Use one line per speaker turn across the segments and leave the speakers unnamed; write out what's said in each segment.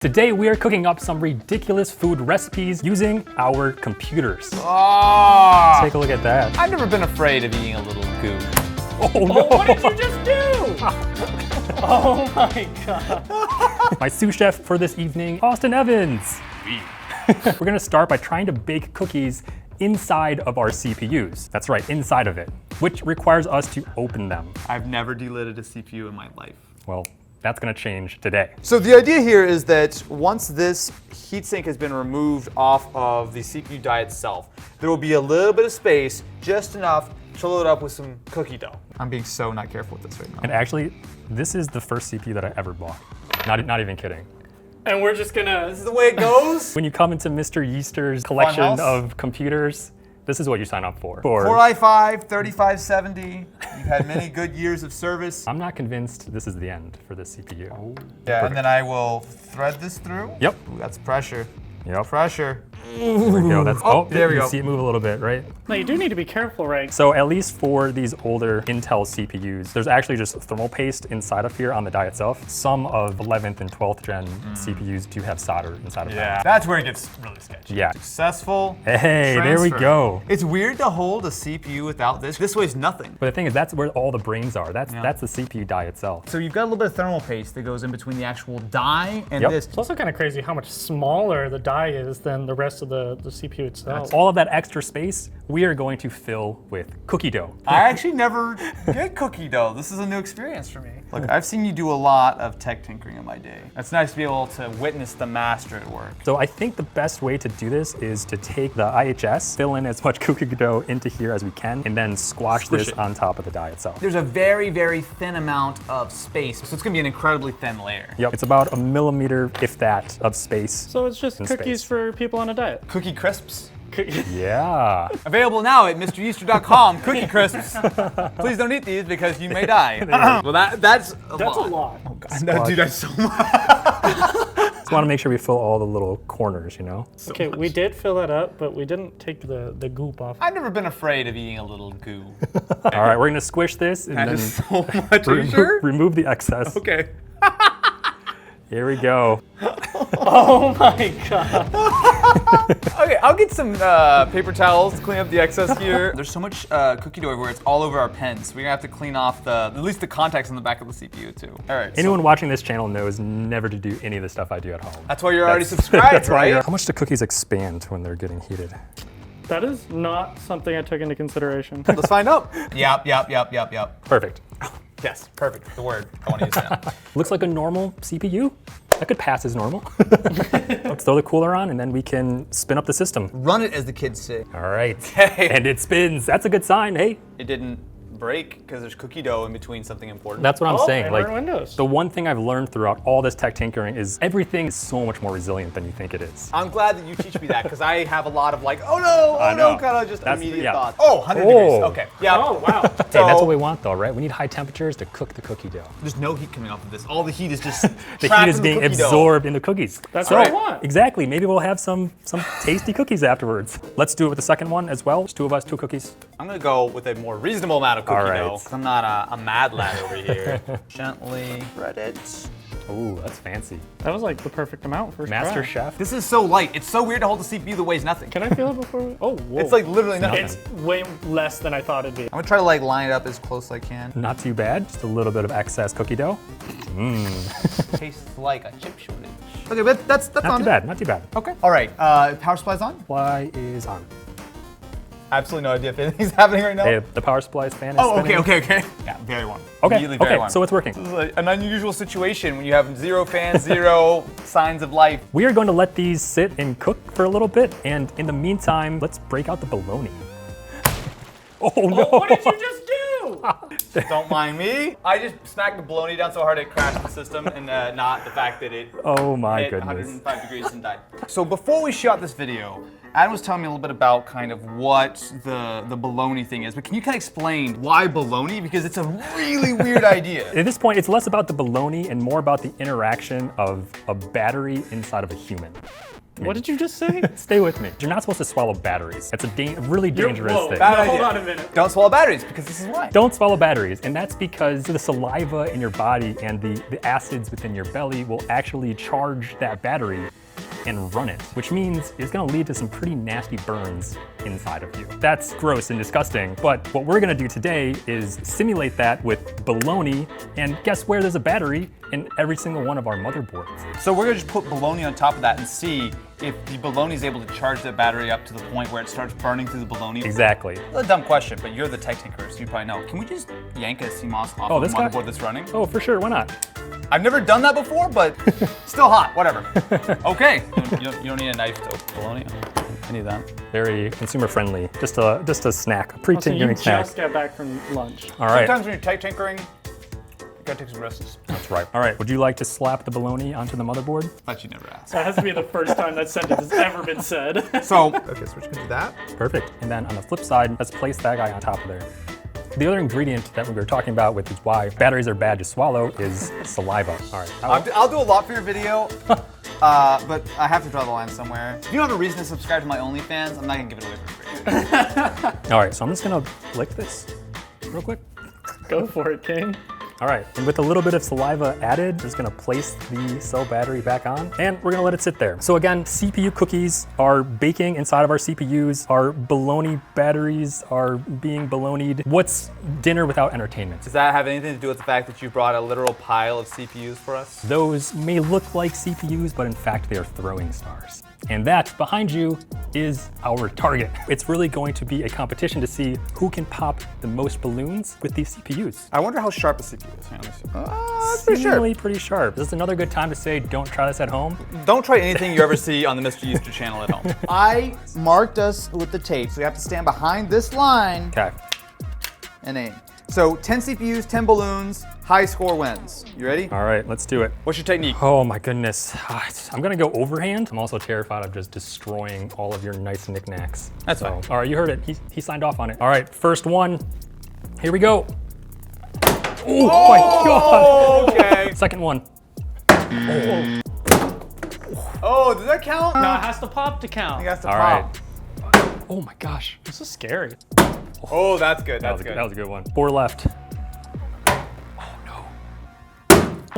Today we are cooking up some ridiculous food recipes using our computers.
Oh,
Take a look at that.
I've never been afraid of eating a little goo.
Oh no!
What did you just do? Oh my god.
My sous chef for this evening, Austin Evans. We're gonna start by trying to bake cookies inside of our CPUs. That's right, inside of it, which requires us to open them.
I've never delidded a CPU in my life.
Well, that's gonna change today.
So the idea here is that once this heatsink has been removed off of the CPU die itself, there will be a little bit of space, just enough to load up with some cookie dough. I'm being so not careful with this right now.
And actually, this is the first CPU that I ever bought. Not even kidding.
And we're just gonna...
This is the way it goes.
When you come into Mr. Yeaster's collection
Funhouse?
of computers, this is what you sign up for.
4i5, 3570. You've had many good years of service.
I'm not convinced this is the end for this CPU.
Yeah, and then I will thread this through.
Yep.
Ooh, that's pressure.
Yep.
Pressure.
There we go. That's,
there we
you
go.
see it move a little bit, right?
No, you do need to be careful, right?
So at least for these older Intel CPUs, there's actually just thermal paste inside of here on the die itself. Some of 11th and 12th gen CPUs do have solder inside of them.
Yeah, that's where it gets really sketchy.
Yeah.
Successful.
Hey, there we
transfer.
go.
It's weird to hold a CPU without this. This weighs nothing.
But the thing is, that's where all the brains are. That's the CPU die itself.
So you've got a little bit of thermal paste that goes in between the actual die and
Yep.
this.
It's also kind of crazy how much smaller the die is than the rest of the CPU itself.
All of that extra space, we are going to fill with cookie dough.
I actually never get cookie dough. This is a new experience for me. Look, I've seen you do a lot of tech tinkering in my day. It's nice to be able to witness the master at work.
So I think the best way to do this is to take the IHS, fill in as much cookie dough into here as we can, and then squash this on top of the die itself.
There's a very, very thin amount of space, so it's gonna be an incredibly thin layer.
Yep, it's about 1 millimeter, if that, of space.
So it's just
in
cookies
space.
for people on a diet.
Cookie crisps.
Yeah.
Available now at mryeester.com. Cookie crisps. Please don't eat these because you may die. Well, that's a lot.
Oh
God, no, dude, that's so much.
Just want to make sure we fill all the little corners, you know?
Okay, we did fill that up, but we didn't take the goop off.
I've never been afraid of eating a little goo.
All right, we're gonna squish this and
That
then
is so much. Are you sure?
remove the excess.
Okay.
Here we go.
Oh my god.
Okay, I'll get some paper towels to clean up the excess here. There's so much cookie dough everywhere, it's all over our pens. We're gonna have to clean off at least the contacts on the back of the CPU too. All right.
Anyone watching this channel knows never to do any of the stuff I do at home.
That's why you're already subscribed,
That's why
right?
How much do cookies expand when they're getting heated?
That is not something I took into consideration.
Let's find out. Yep.
Perfect.
Yes, perfect. The word. I want to use that.
Looks like a normal CPU. That could pass as normal. Let's throw the cooler on and then we can spin up the system.
Run it, as the kids say.
All right.
Okay.
And it spins. That's a good sign, hey?
It didn't break because there's cookie dough in between something important.
That's what I'm saying.
and
Like
learn Windows.
the one thing I've learned throughout all this tech tinkering is everything is so much more resilient than you think it is.
I'm glad that you teach me that because I have a lot of like, oh no, kind of just
That's-
immediate
yeah.
thoughts. Oh, 100
Oh.
degrees. Okay. Yeah.
Oh, wow.
Hey, that's what we want though, right? We need high temperatures to cook the cookie dough.
There's no heat coming off of this. All the heat is just
The
trapped
heat is
in
being
cookie dough.
absorbed in the cookies.
That's what I want.
Exactly. Maybe we'll have some tasty cookies afterwards. Let's do it with the second one as well. Just 2 of us, 2 cookies.
I'm gonna go with a more reasonable amount of cookie
All right.
dough. I'm not a mad lad over here. Gently spread it.
Ooh, that's fancy.
That was like the perfect amount for
Master
try.
chef.
This is so light. It's so weird to hold a CPU that weighs nothing.
Can I feel it before we... Oh, whoa.
It's like literally nothing.
It's way less than I thought it'd be.
I'm gonna try to like line it up as close as I can.
Not too bad. Just a little bit of excess cookie dough.
Tastes like a chip shortage. Okay, but that's
Not
on
too
it.
bad. Not too bad.
Okay. All right. Power supply's on.
Supply is on.
Absolutely no idea if anything's happening right now.
Hey, the power supply fan is
Oh,
spinning.
okay. Yeah, very warm.
Okay,
Immediately very
okay,
warm.
so it's working.
This is like an unusual situation when you have 0 fans, 0 signs of life.
We are going to let these sit and cook for a little bit, and in the meantime, let's break out the bologna. Oh no!
What did you just do?
Don't mind me. I just smacked the bologna down so hard it crashed the system, and not the fact that it
Oh my
hit
goodness.
105 degrees and died. So before we shot this video, Adam was telling me a little bit about kind of what the bologna thing is, but can you kind of explain why bologna? Because it's a really weird idea.
At this point, it's less about the bologna and more about the interaction of a battery inside of a human.
What did you just say?
Stay with me. You're not supposed to swallow batteries. That's a really dangerous
Whoa,
thing.
Bad
hold
idea.
on a minute.
Don't swallow batteries because this is why.
Don't swallow batteries, and that's because the saliva in your body and the acids within your belly will actually charge that battery and run it, which means it's gonna lead to some pretty nasty burns inside of you. That's gross and disgusting, but what we're gonna do today is simulate that with bologna, and guess where there's a battery in every single one of our motherboards.
So we're gonna just put bologna on top of that and see if the bologna is able to charge the battery up to the point where it starts burning through the bologna.
Exactly.
That's a dumb question, but you're the tech tinker, so you probably know. Can we just yank a CMOS off of the
this guy?
motherboard that's running?
Oh, for sure, why not?
I've never done that before, but still hot, whatever. Okay. You don't need a knife to open bologna? I need that.
Very consumer friendly, just a snack, a
So
pre-tinkering
you
snack.
just got back from lunch.
All right.
Sometimes when you're tech tinkering, you gotta take some risks.
That's right. All right, would you like to slap the bologna onto the motherboard?
But you never asked.
That has to be the first time that sentence has ever been said.
So, okay, so we're just gonna do that.
Perfect. And then on the flip side, let's place that guy on top of there. The other ingredient that we were talking about, which is why batteries are bad to swallow, is saliva. All right.
I'll do a lot for your video, but I have to draw the line somewhere. If you don't have a reason to subscribe to my OnlyFans, I'm not gonna give it away for free.
All right, so I'm just gonna lick this real quick.
Go for it, King.
All right, and with a little bit of saliva added, just gonna place the cell battery back on, and we're gonna let it sit there. So again, CPU cookies are baking inside of our CPUs. Our bologna batteries are being bolognaed. What's dinner without entertainment?
Does that have anything to do with the fact that you brought a literal pile of CPUs for us?
Those may look like CPUs, but in fact, they are throwing stars. And that behind you is our target. It's really going to be a competition to see who can pop the most balloons with these CPUs.
I wonder how sharp a CPU is. Hang on, let me see. Pretty sharp.
Seemingly pretty sharp. This is another good time to say, don't try this at home.
Don't try anything you ever see on the mryeester channel at home. I marked us with the tape, so you have to stand behind this line
Okay.
and aim. So 10 CPUs, 10 balloons, high score wins. You ready?
All right, let's do it.
What's your technique?
Oh my goodness. I'm gonna go overhand. I'm also terrified of just destroying all of your nice knickknacks.
That's fine.
All right, you heard it. He signed off on it. All right, first one. Here we go. Oh my God.
Okay.
Second one.
Oh, does that count?
No, it has to pop to count.
That's the
All
pop.
right. Oh my gosh.
This is scary.
Oh, that's good.
That
That's
was,
good.
that was a good one. 4 left. Oh no.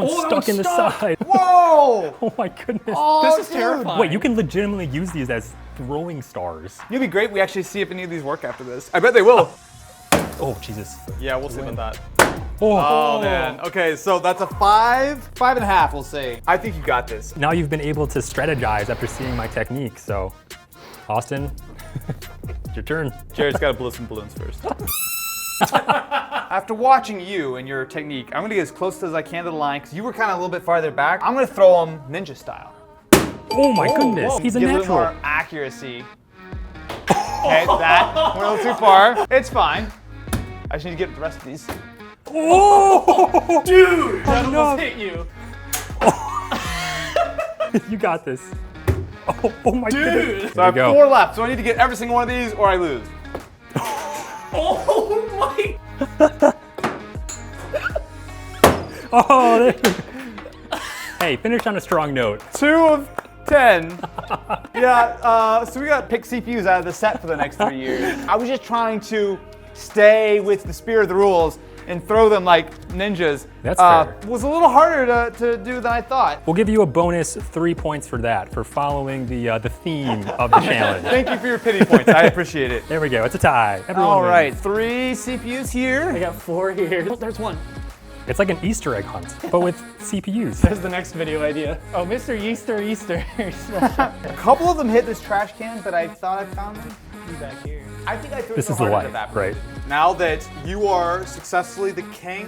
One's stuck in the side.
Whoa!
Oh my goodness.
Oh,
This is
dude.
terrifying.
Wait, you can legitimately use these as throwing stars.
It'd be great. We actually see if any of these work after this. I bet they will.
Oh Jesus.
Yeah, we'll see about that.
Oh.
Oh man. Okay, so that's a 5.5, we'll say. I think you got this.
Now you've been able to strategize after seeing my technique. So, Austin, it's your turn.
Jared's got to blow some balloons first. After watching you and your technique, I'm gonna get as close as I can to the line because you were kind of a little bit farther back. I'm gonna throw them ninja style.
Oh my goodness, he's a
Get a little
natural.
more accuracy. Okay, that went a little too far. It's fine. I just need to get the rest of these.
Oh,
Dude, that
no.
almost hit you.
you got this. Oh my goodness.
Dude.
So I have
There you go.
4 left, so I need to get every single one of these or I lose.
Oh my.
Oh, there you go. Hey, finish on a strong note.
2 of 10. Yeah, so we got to pick CPUs out of the set for the next 3 years. I was just trying to stay with the spirit of the rules and throw them like ninjas.
That's fair.
Was a little harder to do than I thought.
We'll give you a bonus 3 points for that, for following the theme of the challenge.
Thank you for your pity points. I appreciate it.
There we go, it's a tie. Everyone
All right,
wins.
3 CPUs
I
here.
got 4 here. Oh, there's one.
It's like an Easter egg hunt, but with CPUs.
There's the next video idea. Oh, Mr. Easter.
A couple of them hit this trash can, but I thought I found them.
Back here.
I think I threw
This
so
is the
hard
life,
into that.
right?
Now that you are successfully the king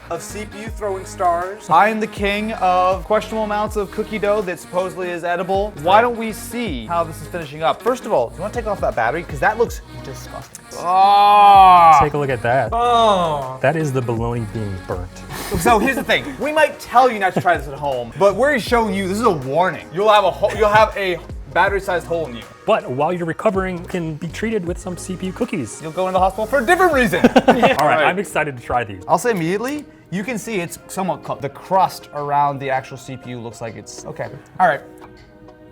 of CPU throwing stars, I am the king of questionable amounts of cookie dough that supposedly is edible. Why don't we see how this is finishing up? First of all, do you want to take off that battery? Because that looks disgusting. Oh!
Take a look at that.
Oh!
That is the bologna being burnt.
So here's the thing. We might tell you not to try this at home, but we're showing you this is a warning. You'll have a battery-sized hole in you.
But while you're recovering, you can be treated with some CPU cookies.
You'll go into the hospital for a different reason.
All right, I'm excited to try these.
I'll say immediately, you can see it's somewhat the crust around the actual CPU looks like it's okay. All right.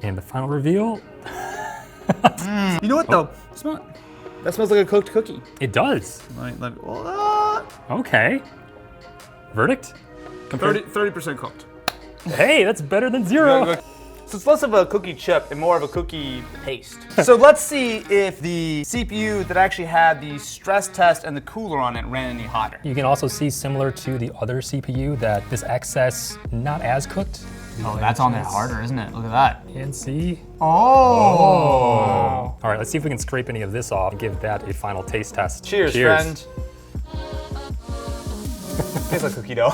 And the final reveal,
You know what though? That smells like a cooked cookie.
it does. Okay. Verdict?
30% cooked.
Hey, that's better than 0.
So it's less of a cookie chip and more of a cookie paste. So let's see if the CPU that actually had the stress test and the cooler on it ran any hotter.
You can also see, similar to the other CPU, that this excess not as cooked.
Oh, that's on there harder, isn't it? Look at that.
And see.
Oh.
All right, let's see if we can scrape any of this off and give that a final taste test.
Cheers, friend. Tastes like cookie dough.